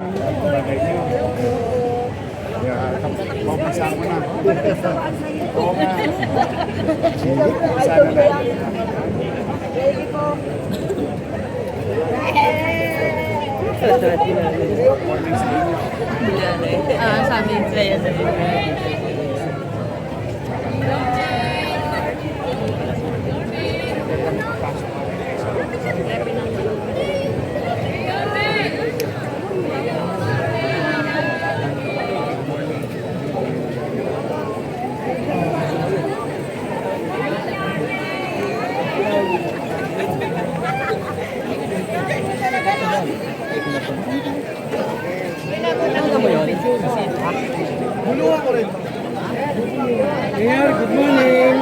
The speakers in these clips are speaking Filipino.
Bagay niyo. Maupisa mo na. Oo nga. Sana natin. Ready po. Morning sa inyo. Sa amin sila sa Bulungan ko rin. Mayor, good morning.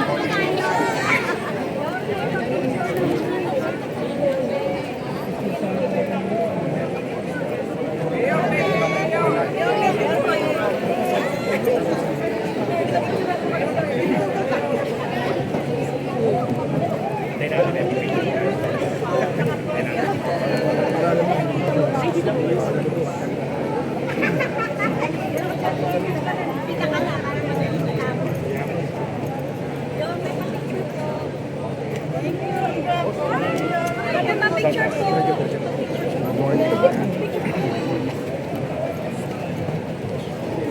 Picture po.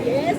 Yes.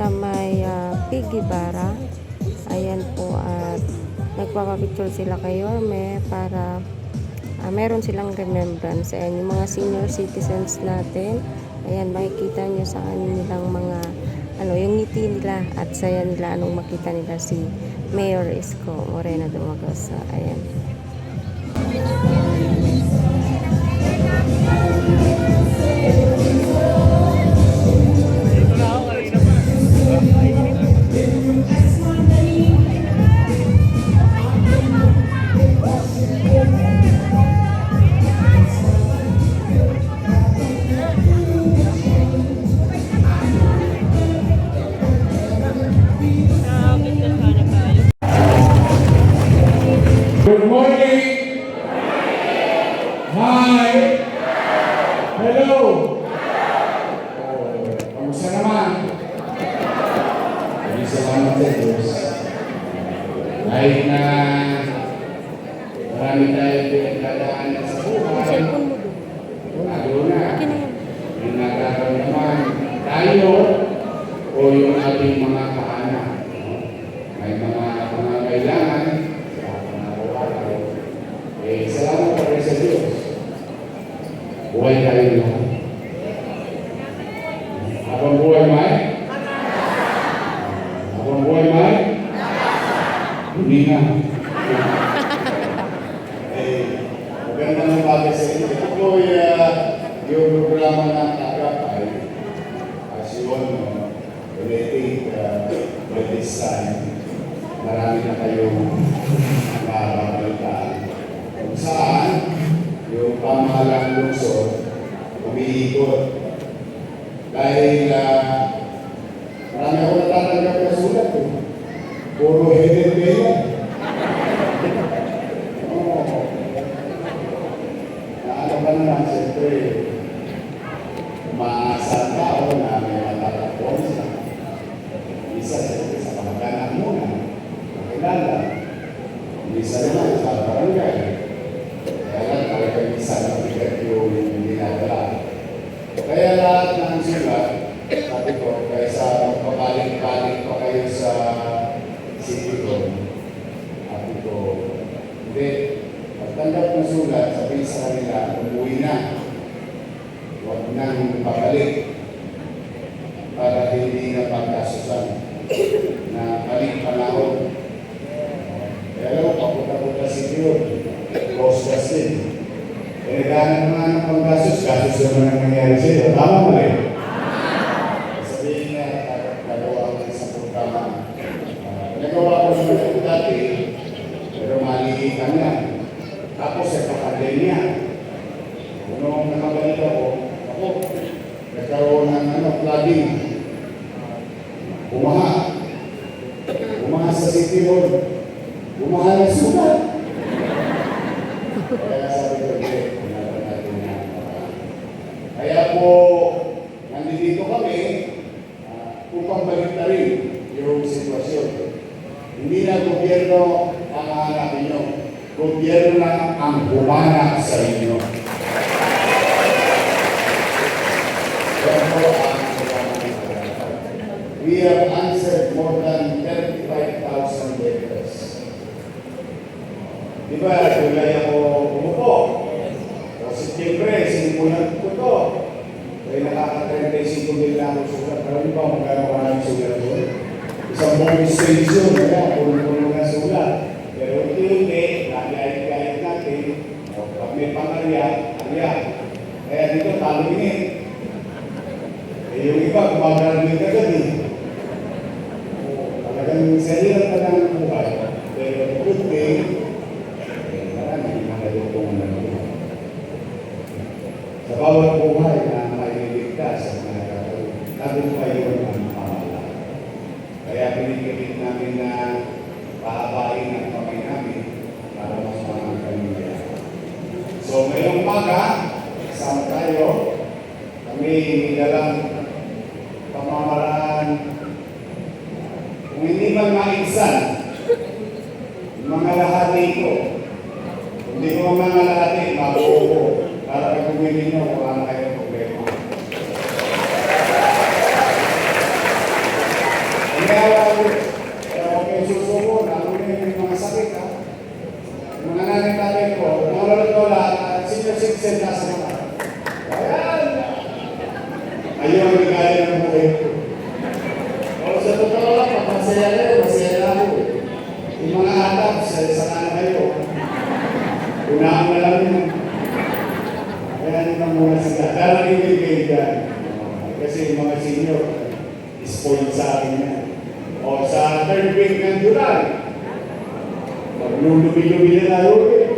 sa may Pigibara. Ayan po at nagpapapicture sila kay Yorme para meron silang remembrance. Ayan yung mga senior citizens natin. Ayan makikita nyo sa kanilang mga yung ngiti nila at saya nila anong makita nila si Mayor Isko Moreno Dumagoso. Ayan. Good morning. Hi. Hello. Kamusta naman? Salamat sa Diyos. Kahit na marami tayong pinagdadaanan sa buhay, lalo na yung nararamdaman tayo o yung ating mga kaanak. May mga pangangailangan. Salamat pa rin sa Diyos. Buhay tayo lahat. Habang buhay may? Habang buhay may? Hindi na. Maganda ng bagay sa inyo. Ito po yung programa ng Agapay. As you all know, related by this time, marami na kayong nakakabalitaan. Kung saan yung pamahalang lungsod umiikot. Dahil marami ako natatanggap na sulat eh. Puro headed kayo. Naano ka naman, siyempre, umaasa ang tao na may matatagpuan sila. Isa sa kamag-anak muna, makilala. Isa naman sa barangay. Kaya lang talagang isa na bigat yung dinadala. Kaya lahat ng sulat, sabi ko, kaysa pabalik-balik pa kayo sa city ko, sabi ko, hindi, pagtanggap ng sulat, sabihin sa kanila, umuwi na. Huwag nang pabalik para hindi na pagkasusan na kaling panahon. Kaya lang, papunta-punta si Diyo, Rosas din. Eh, naghahanap naman ng panggasos, gasos naman ang nangyari sa iyo. Tama mo rin. Sabihin niya, nagawa ko sa programa. Nagawa ko naman ito dati, pero maligitan niya. Tapos, kapatid niya. Nung nakabalik ako, nagkaroon ng flooding. Umaha sa City Hall. Umaha ng sugat. Kaya sabi ko, pinapan natin na. Kaya po, nandito kami, upang balik rin yung sitwasyon. Hindi na gobyerno ang hanapin nyo. Gobyerno na ang humanap sa inyo. We have answered more than 35,000 letters. Di ba, tulay ako umupo. Kasi siyempre, sinimulan ko to. Kaya nakaka-35 nila ako sulat. Pero di ba, magkano maraming sulat doon? Isang buong station, kaya puno-puno na sulat. Pero hindi, nakayait-kait natin. Pag may pangarya, kaya dito, talingin. Eh, yung iba, kumagaling agad eh. Talagang sarili pa ng buhay. Pero good day, maraming mga buhay. Sa bawat buhay na mailigtas at nagkakaroon, tagumpay yun ang pamahala. Kaya pinipilit namin na pahabain ang kamay namin para mas mga pamilya. So ngayong umaga, kasama tayo, kami dalang pamamaraan. Kung hindi man maingsan, mga lahati ko, hindi ko mga lahati, mabuo ko, para pag kumili nyo, wala na kayong problema. Kaya huwag kayong susuko, lalo na yung mga sakit, ha? Yung mga nanay tatay ko, mga lolola, senior citizen na sa mga. Ayan! Ayaw ang ligaya ng buhay ko. O sa totoo lang, masaya kayo, masaya na ako. Yung mga atak, sana na kayo. Unahan na lang yun. Kaya nyo muna sila. Darating kayo kayo dyan. Kasi yung mga senior, spoiled sa akin yan. O sa third week ng July, maglulubi-lubi na lalo eh.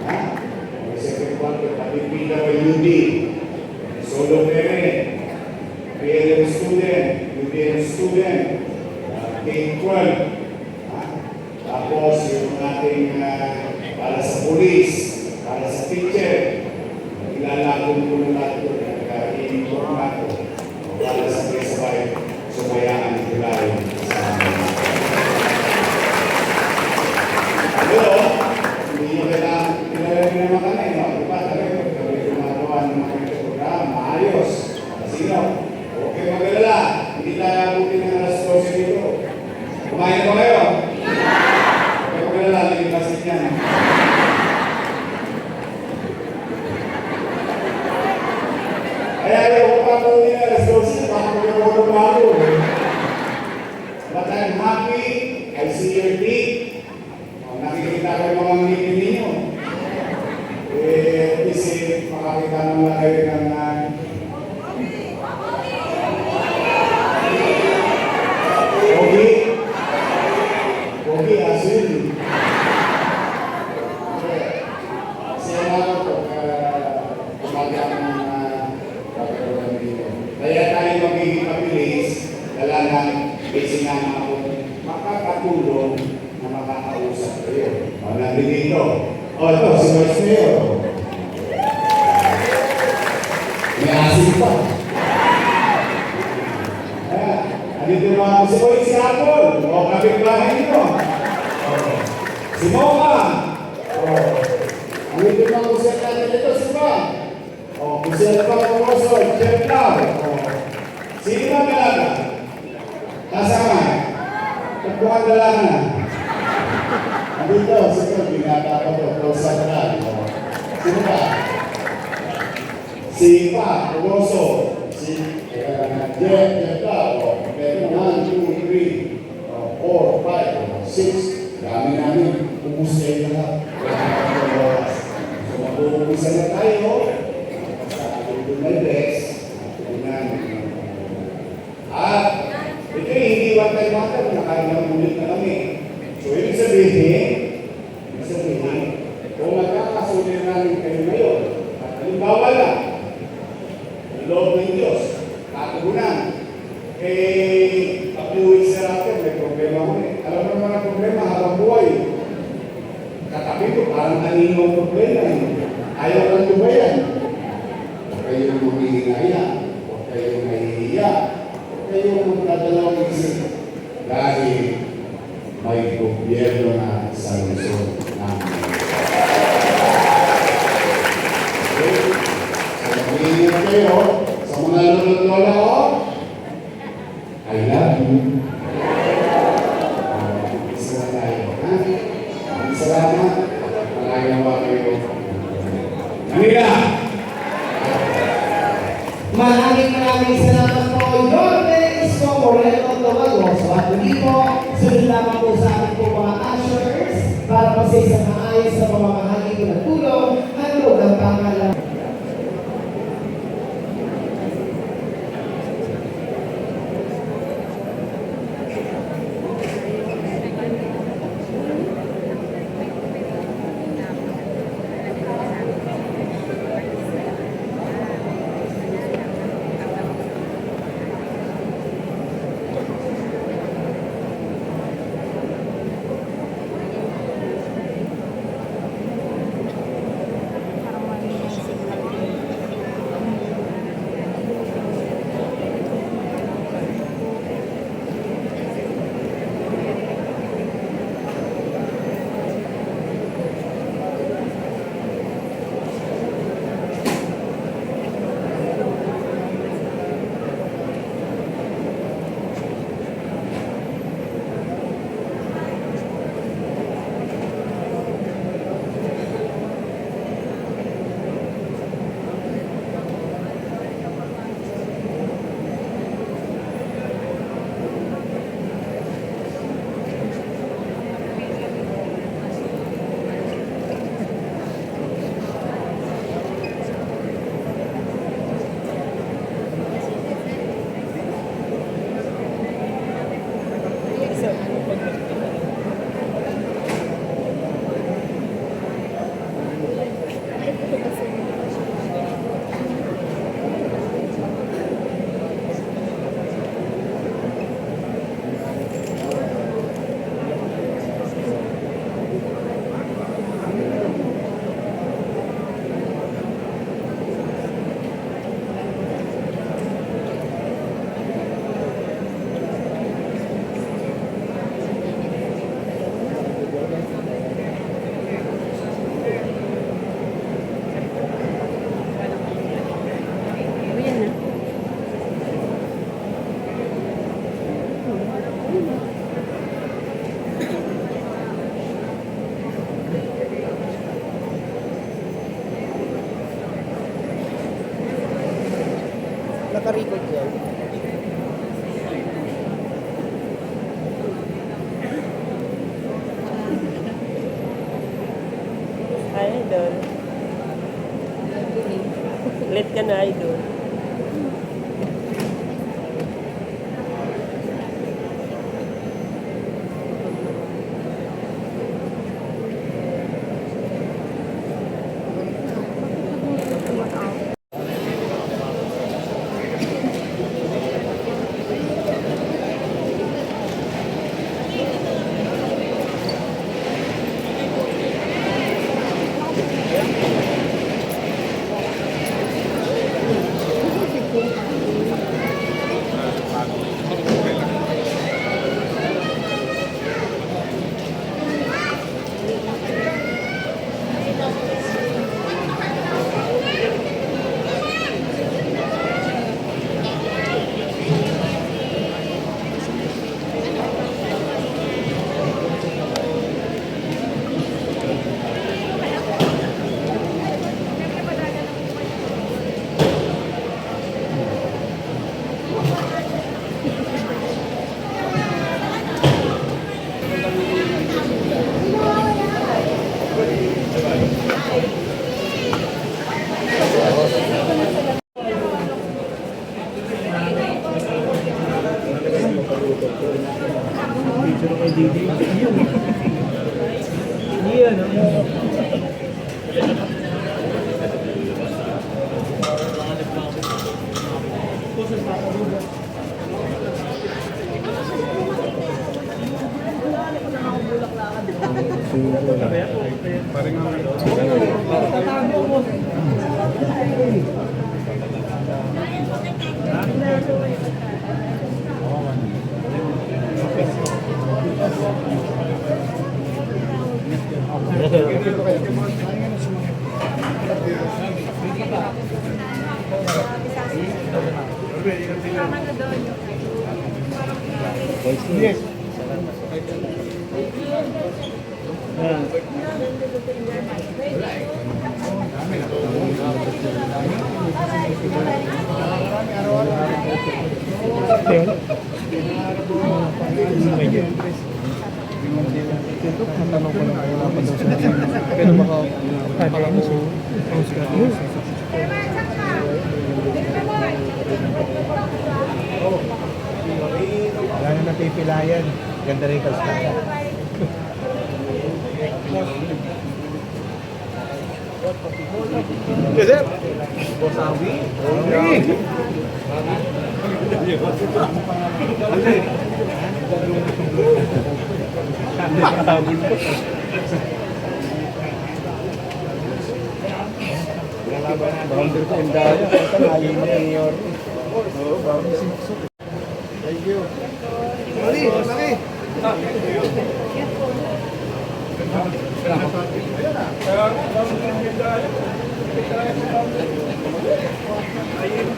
Ha? O second quarter, pati PWD, solo parent, PLM student, UPM student, K-12, tapos yung ating para sa police, para sa teacher, ilalagong ko na natin ito, nag-i-inform natin, para sa sabay sumayaan ng July sa amin. Pero, hindi nyo kailangan, kailangan naman kami, no? Diba, kami gumagawa ng mga programa, maayos. Sino? Okay, magalala. Hindi tayo abutin ng alas 12 dito. Kumain ko kayo? Okay, magalala. Hindi pasit yan. Kaya ayaw ko pa ko din alas 12. Baka mag-iwag bago. But I'm happy. I see your teeth. Nakikita ko yung mga ngipin ninyo. Kasi makakita naman kayo ng Pogi, asin. Siya lang ito, umaga ng pagkaroon dito. Kaya tayo magiging mabilis, dalanan, kasi nga ako makakatulong na makakausap kayo. O, nandito. O, ito, si Vice Mayor. May asin pa. Ayan. Andito yung mga si Oy, si Apple. O, kapit-bahay nyo. Si Mocha. Andito yung mga kusyan natin dito, si Ba. Kusyan pa ng Rosso, Chef Lau. Sino ba talaga? Kasama. Tagpuan na lang na. Andito, sino, binata pa to. Close up na. Sino ba? Si Pa, Rosso. Si Jeff Lau. Pero 1, 2, 3, 4, 5, 6. Dami namin. Ubus na yung lahat. So, mag-uumpisa na tayo. May best. At ito hindi one-time-one-time, nakailang na kami. So, ibig sabihin, kung magkakasunod namin kayo ngayon, at halimbawa lang, ang loob ng Diyos, katugunan, a few weeks after, may problema ko eh. Alam mo naman ang problema habang buhay. Katabi ko, parang aninong problema eh. Ayaw lang lumayan. Huwag kayong humihingaya, huwag kayong nahihiya, huwag kayong magdadalawang isip. Dahil may gobyerno na sa lungsod namin. Okay? So, mag-iingat kayo sa mga lolo-lola ko. I love you. Isa na tayo, ha? Salamat. Malagawa kayo. Manila! Maraming salamat po, Yorme Isko Moreno Domagos. At muli po, sunod lamang po sa ating po mga ushers para po sa isang maayos sa pamamahagi ko ng tulong at loob ng pangalan. Naka-record yan. Hi, Idol. Late ka na, Idol. Yes. Pero baka wala na napipilayan. Ganda rin kalsada. Kasi, Bosawi. Boundary ko yung daya. Ito na yung mayor. Oo, boundary. Thank you. Mali, mali. Ayun